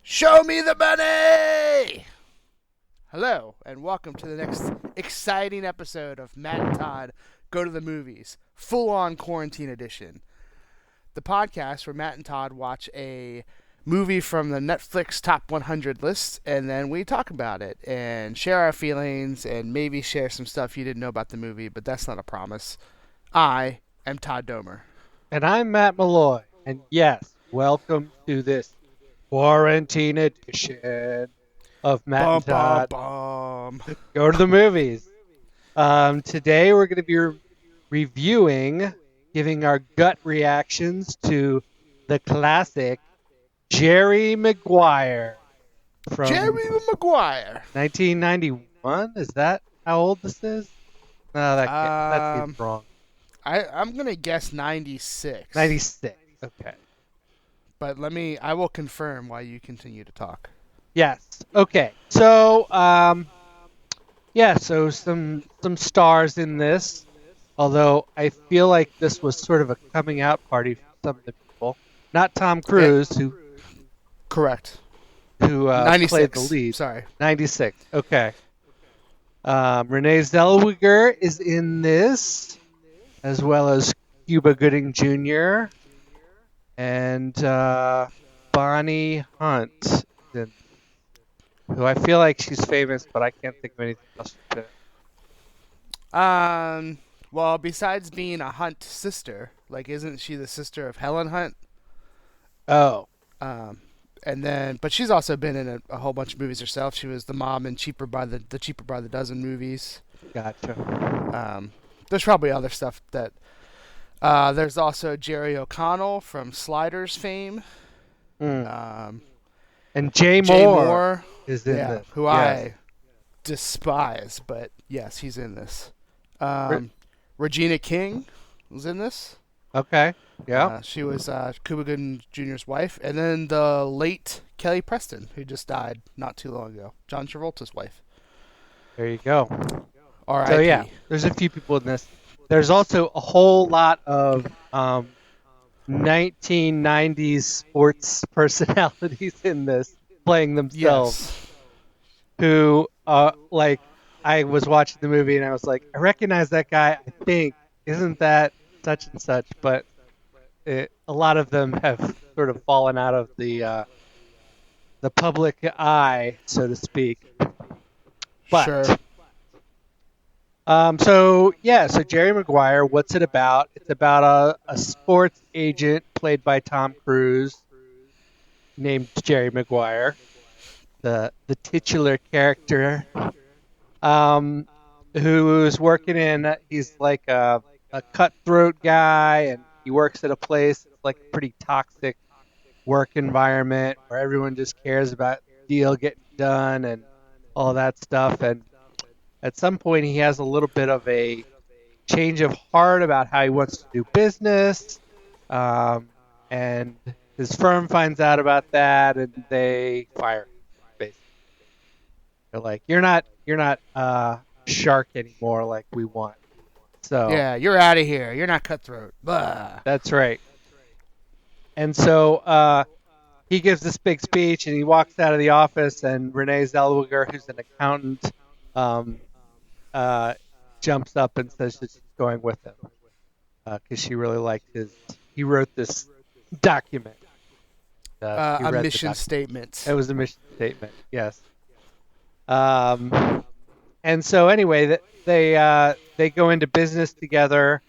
Show me the money! Hello, and welcome to the next exciting episode of Matt and Todd Go to the Movies, full-on quarantine edition. The podcast where Matt and Todd watch a movie from the Netflix Top 100 list, and then we talk about it and share our feelings and maybe share some stuff you didn't know about the movie, but that's not a promise. I am Todd Domer. And I'm Matt Malloy. And yes, welcome to this quarantine edition of Matt and Todd Go to the Movies. Today we're going to be reviewing, giving our gut reactions to the classic Jerry Maguire from Jerry Maguire. 1991. Is that how old this is? No, that seems wrong. I'm going to guess 96. 96. Okay. But I will confirm while you continue to talk. Yes. Okay. So, so some stars in this, although I feel like this was sort of a coming out party for some of the people. Not Tom Cruise, Correct. Who 96. played the lead. Sorry. 96. Okay. Renée Zellweger is in this, as well as Cuba Gooding Jr. and Bonnie Hunt, who I feel like she's famous, but I can't think of anything else to say. Well, besides being a Hunt sister, isn't she the sister of Helen Hunt? Oh. But she's also been in a whole bunch of movies herself. She was the mom in Cheaper by the Dozen movies. Gotcha. There's probably other stuff that. There's also Jerry O'Connell from Sliders fame. And Jay Moore is in this. Who I despise, but yes, he's in this. Regina King was in this. Okay, yeah. She was Cuba Gooding Jr.'s wife. And then the late Kelly Preston, who just died not too long ago. John Travolta's wife. There you go. R.I.P. So yeah, there's a few people in this. There's also a whole lot of 1990s sports personalities in this playing themselves. Yes. Who, I was watching the movie and I was like, I recognize that guy. I think, isn't that such and such? But a lot of them have sort of fallen out of the public eye, so to speak. But, sure. So Jerry Maguire, what's it about? It's about a sports agent played by Tom Cruise named Jerry Maguire, the titular character, who is working he's like a cutthroat guy, and he works at a place that's like a pretty toxic work environment where everyone just cares about the deal getting done and all that stuff. And at some point, he has a little bit of a change of heart about how he wants to do business, and his firm finds out about that, and they fire him. Basically, they're like, "You're not shark anymore like we want." So yeah, you're out of here. You're not cutthroat. Blah. That's right. And so he gives this big speech, and he walks out of the office, and Renée Zellweger, who's an accountant, jumps up and says that she's going with him because she really liked he wrote this document. A mission statement. It was a mission statement, yes. And so anyway, they go into business together,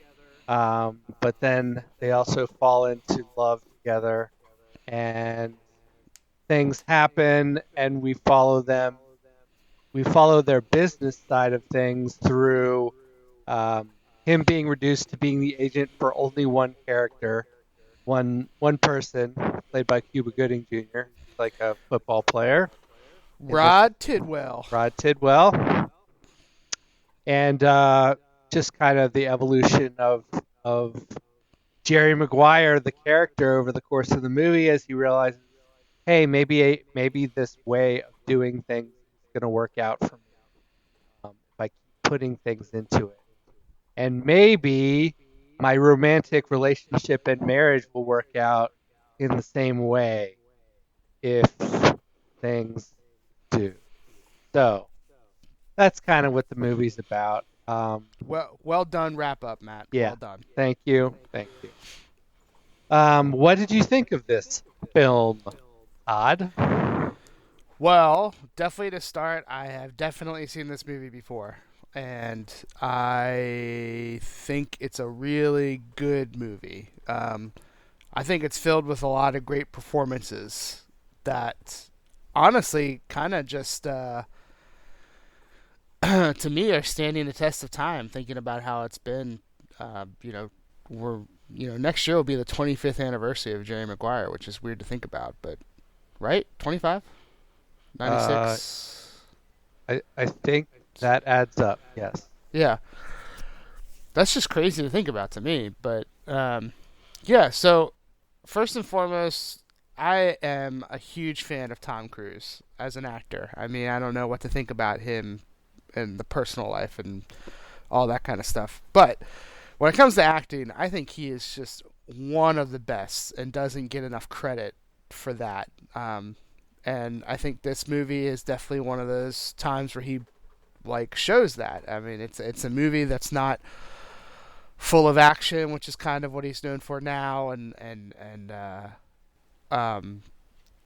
but then they also fall into love together, and things happen, and we follow them. We follow their business side of things through him being reduced to being the agent for only one character, one person, played by Cuba Gooding Jr., like a football player. Rod Tidwell. And just kind of the evolution of Jerry Maguire, the character, over the course of the movie, as he realizes, hey, maybe this way of doing things going to work out for me if I keep putting things into it. And maybe my romantic relationship and marriage will work out in the same way if things do. So that's kind of what the movie's about. Well done wrap up, Matt. Yeah. Well done. Thank you. Thank you. What did you think of this film, Todd? Well, definitely to start, I have definitely seen this movie before, and I think it's a really good movie. I think it's filled with a lot of great performances that honestly kind of just to me are standing the test of time. Thinking about how it's been, you know, we're next year will be the 25th anniversary of Jerry Maguire, which is weird to think about, but right, 25, Uh, 96. I think that adds up. Yes. Yeah, that's just crazy to think about to me. But yeah, so first and foremost, I am a huge fan of Tom Cruise as an actor. I mean, I don't know what to think about him and the personal life and all that kind of stuff. But when it comes to acting, I think he is just one of the best and doesn't get enough credit for that. And I think this movie is definitely one of those times where he like shows that. I mean, it's a movie that's not full of action, which is kind of what he's known for now, and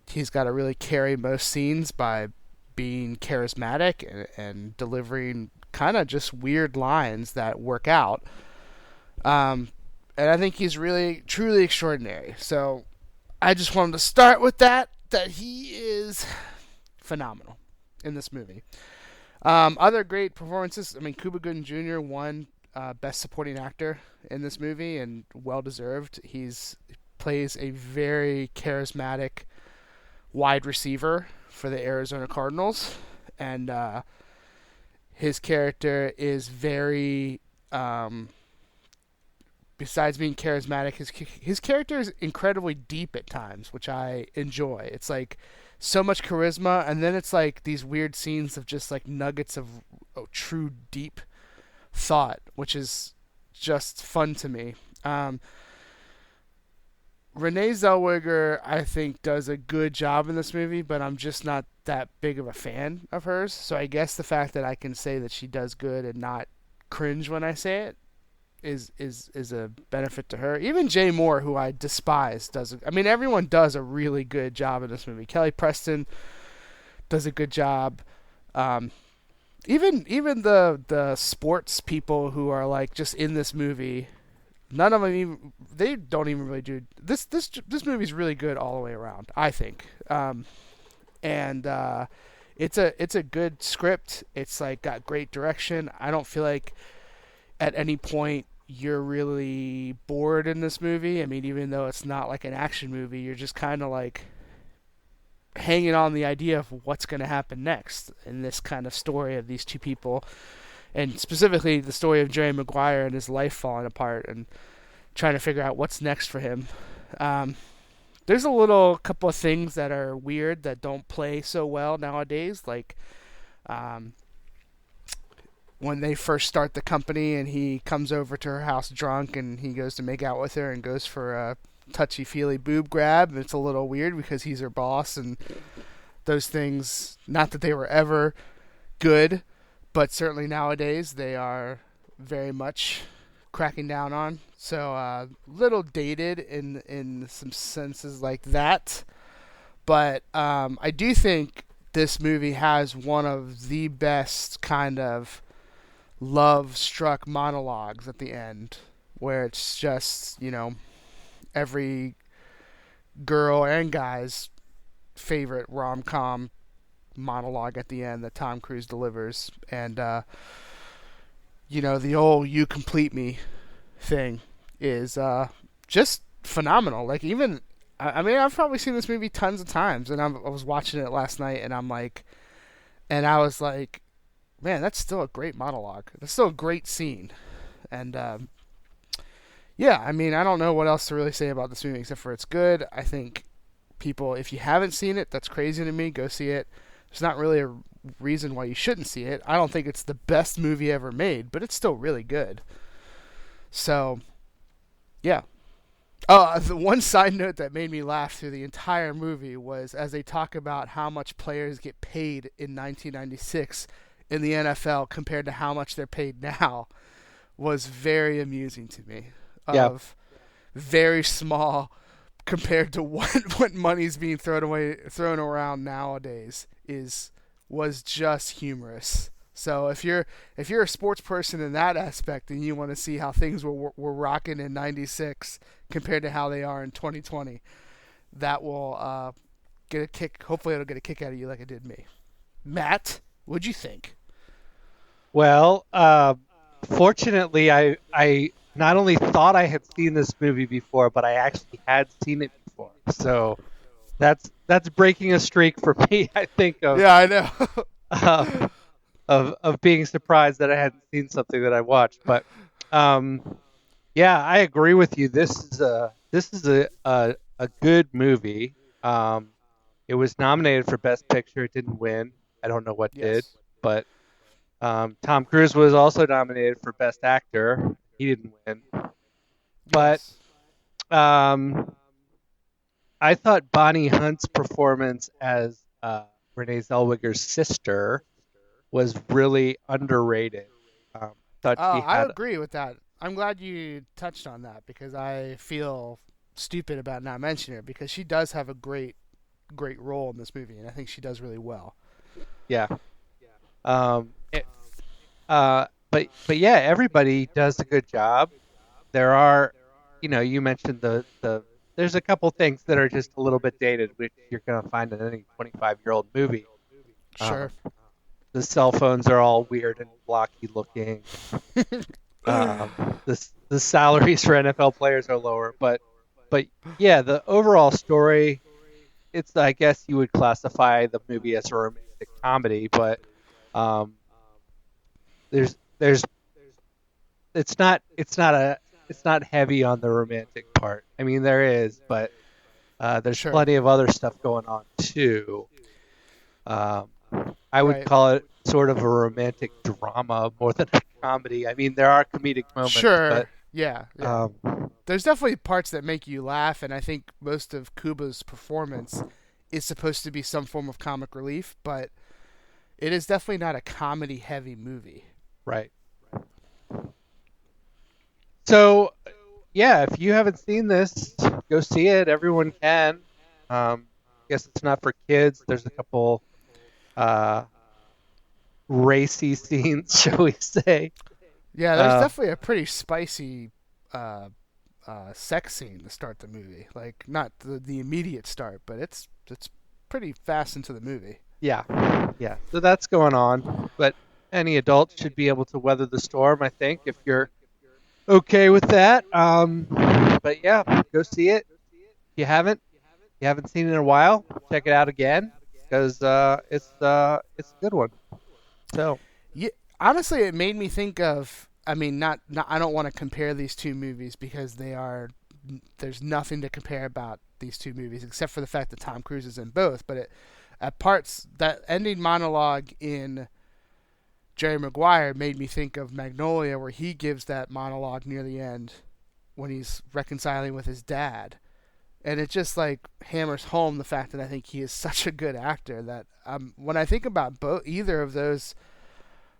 he's got to really carry most scenes by being charismatic and delivering kind of just weird lines that work out. And I think he's really truly extraordinary. So I just wanted to start with that he is phenomenal in this movie. Other great performances. I mean, Cuba Gooding Jr. won Best Supporting Actor in this movie, and well deserved. He's plays a very charismatic wide receiver for the Arizona Cardinals, and his character is very. Besides being charismatic, his character is incredibly deep at times, which I enjoy. It's like so much charisma, and then it's like these weird scenes of just like nuggets of true deep thought, which is just fun to me. Renée Zellweger, I think, does a good job in this movie, but I'm just not that big of a fan of hers. So I guess the fact that I can say that she does good and not cringe when I say it is a benefit to her. Even Jay Moore, who I despise, does. I mean, everyone does a really good job in this movie. Kelly Preston does a good job. Even the sports people who are like just in this movie, none of them even they don't even really do this movie's really good all the way around, I think. And it's a good script. It's like got great direction. I don't feel like at any point you're really bored in this movie. I mean, even though it's not like an action movie, you're just kind of like hanging on the idea of what's going to happen next in this kind of story of these two people, and specifically the story of Jerry Maguire and his life falling apart and trying to figure out what's next for him. There's a little couple of things that are weird that don't play so well nowadays, like when they first start the company and he comes over to her house drunk and he goes to make out with her and goes for a touchy-feely boob grab. And it's a little weird because he's her boss, and those things, not that they were ever good, but certainly nowadays they are very much cracking down on. So little dated in some senses like that. But I do think this movie has one of the best kind of love-struck monologues at the end, where it's just, every girl and guy's favorite rom-com monologue at the end that Tom Cruise delivers. And, the old "you complete me" thing is just phenomenal. Like, even, I mean, I've probably seen this movie tons of times, and I was watching it last night, and I was like, man, that's still a great monologue. That's still a great scene. And, yeah, I mean, I don't know what else to really say about this movie except for it's good. I think people, if you haven't seen it, that's crazy to me. Go see it. There's not really a reason why you shouldn't see it. I don't think it's the best movie ever made, but it's still really good. So, yeah, Oh, the one side note that made me laugh through the entire movie was as they talk about how much players get paid in 1996 in the NFL compared to how much they're paid now was very amusing to me. Yeah. Of very small compared to what money's being thrown around nowadays was just humorous. So if you're a sports person in that aspect and you want to see how things were rocking in '96 compared to how they are in 2020, that will get a kick. Hopefully, it'll get a kick out of you like it did me. Matt, what'd you think? Well, fortunately, I not only thought I had seen this movie before, but I actually had seen it before. So that's breaking a streak for me. I think Yeah, I know. uh, of being surprised that I hadn't seen something that I watched. But yeah, I agree with you. This is a good movie. It was nominated for Best Picture. It didn't win. I don't know what did, Yes. but Tom Cruise was also nominated for Best Actor. He didn't win. But Yes. um, I thought Bonnie Hunt's performance as Renee Zellweger's sister was really underrated. Thought she I had, agree with that. I'm glad you touched on that because I feel stupid about not mentioning it because she does have a great role in this movie and I think she does really well. yeah. It, but yeah, everybody does a good job. There are, you mentioned there's a couple things that are just a little bit dated, which you're going to find in any 25-year-old movie. Sure. Um, the cell phones are all weird and blocky looking. The salaries for NFL players are lower, but yeah, the overall story, it's I guess you would classify the movie as a romantic comedy, but um, there's it's not heavy on the romantic part. I mean there is, but there's Sure. plenty of other stuff going on too. Um, I would Right. call it sort of a romantic drama more than a comedy. I mean there are comedic moments, but Sure. Yeah. Yeah. um, There's definitely parts that make you laugh and I think most of Kuba's performance is supposed to be some form of comic relief, but it is definitely not a comedy heavy movie. right. So yeah, if you haven't seen this, go see it. Everyone can. I guess it's not for kids. There's a couple uh, racy scenes, shall we say? Yeah, there's Uh, definitely a pretty spicy uh, sex scene to start the movie. Like not the immediate start, but it's pretty fast into the movie. yeah, yeah. So that's going on, but any adult should be able to weather the storm. I think if you're okay with that. But yeah, go see it. If you haven't seen it in a while, check it out again because it's a good one. So Yeah, honestly, it made me think of. I mean, not I don't want to compare these two movies because they are. There's nothing to compare about these two movies except for the fact that Tom Cruise is in both. But at parts that ending monologue in Jerry Maguire made me think of Magnolia, where he gives that monologue near the end when he's reconciling with his dad, and it just like hammers home the fact that I think he is such a good actor that when I think about either of those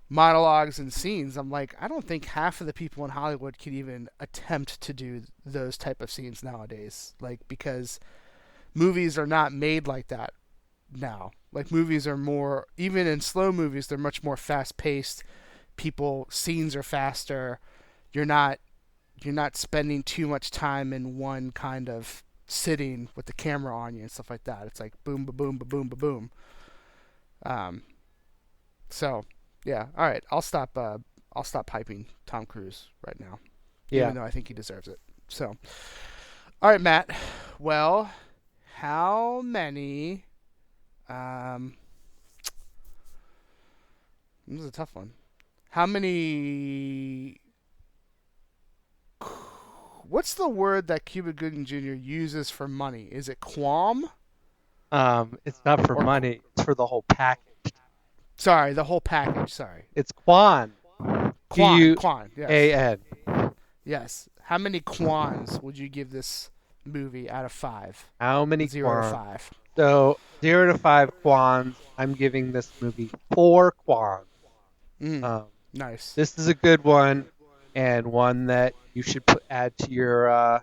monologues and scenes, I'm like, I don't think half of the people in Hollywood could even attempt to do those type of scenes nowadays. Like because movies are not made like that now. Like movies are more, even in slow movies, they're much more fast paced. People scenes are faster. You're not you're not spending too much time in one kind of sitting with the camera on you and stuff like that. It's like boom, ba boom, ba boom, ba boom. Um, so yeah, all right. I'll stop hyping Tom Cruise right now, yeah. even though I think he deserves it. So all right, Matt. Well, how many? Um, this is a tough one. How many? What's the word that Cuba Gooding Jr. uses for money? Is it qualm It's not for or money. It's for the whole package. sorry, the whole package? Sorry, It's Quan. Quan. Q Quan. Yes. A N. Yes. How many kwans would you give this movie out of 5? How many 0 to kwans? 5. So 0 to 5 kwans. I'm giving this movie 4 kwans. Um, Nice. this is a good one, and one that you should add to your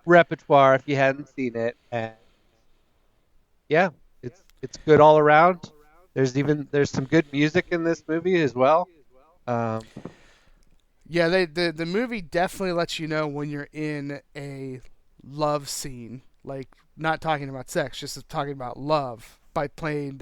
repertoire if you hadn't seen it. And yeah, it's good all around. There's some good music in this movie as well. Um, Yeah, the movie definitely lets you know when you're in a love scene, like not talking about sex, just talking about love by playing,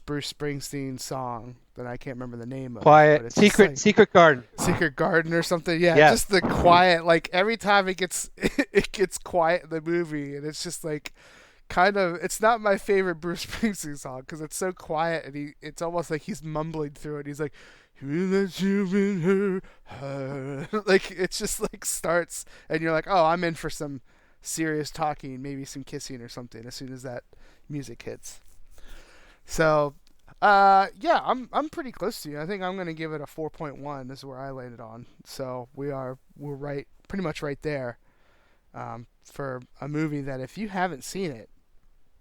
Bruce Springsteen's song that I can't remember the name of. But Quiet, it's just like Secret Garden. Secret Garden or something. Yeah, Yes. just the quiet. Like every time it gets it gets quiet in the movie, and it's just like kind of. It's not my favorite Bruce Springsteen song because it's so quiet, and it's almost like he's mumbling through it. He's like, that you've been her. Like it's just like starts, and you're like, oh, I'm in for some serious talking, maybe some kissing or something as soon as that music hits. So, yeah, I'm pretty close to you. I think I'm gonna give it a 4.1. This is where I landed on. So we're right, pretty much right there. For a movie that if you haven't seen it,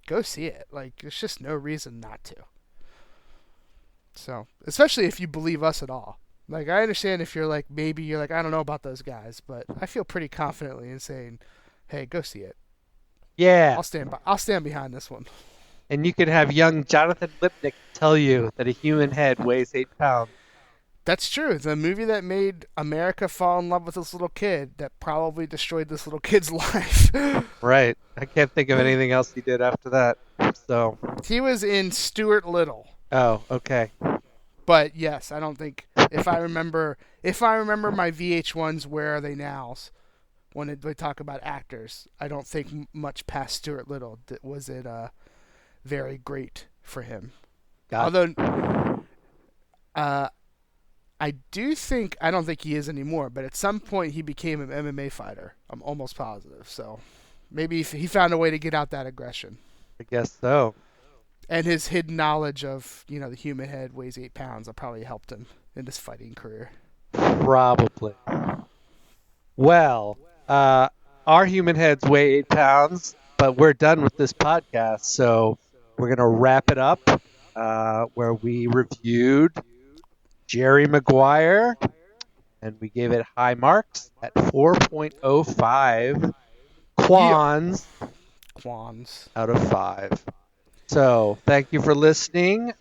go see it. Like there's just no reason not to. So, especially if you believe us at all. Like I understand if you're like maybe you're like I don't know about those guys, but I feel pretty confidently in saying, hey, go see it. Yeah. I'll stand behind this one. And you could have young Jonathan Lipnick tell you that a human head weighs 8 pounds. That's true. It's a movie that made America fall in love with this little kid that probably destroyed this little kid's life. Right. I can't think of anything else he did after that. So he was in Stuart Little. Oh, okay. But yes, I don't think if I remember my VH1's Where Are They Nows when they talk about actors, I don't think much past Stuart Little was it very great for him. Although I don't think he is anymore, but at some point he became an MMA fighter. I'm almost positive. So maybe he found a way to get out that aggression. I guess so. And his hidden knowledge of, the human head weighs 8 pounds that probably helped him in his fighting career. Probably. Well, our human heads weigh 8 pounds, but we're done with this podcast, so we're going to wrap it up where we reviewed Jerry Maguire, and we gave it high marks at 4.05 kwans out of 5. So thank you for listening.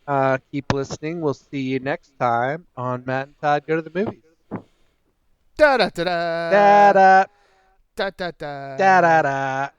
Keep listening. We'll see you next time on Matt and Todd Go to the Movies. Da da da da Da da da da da da da da.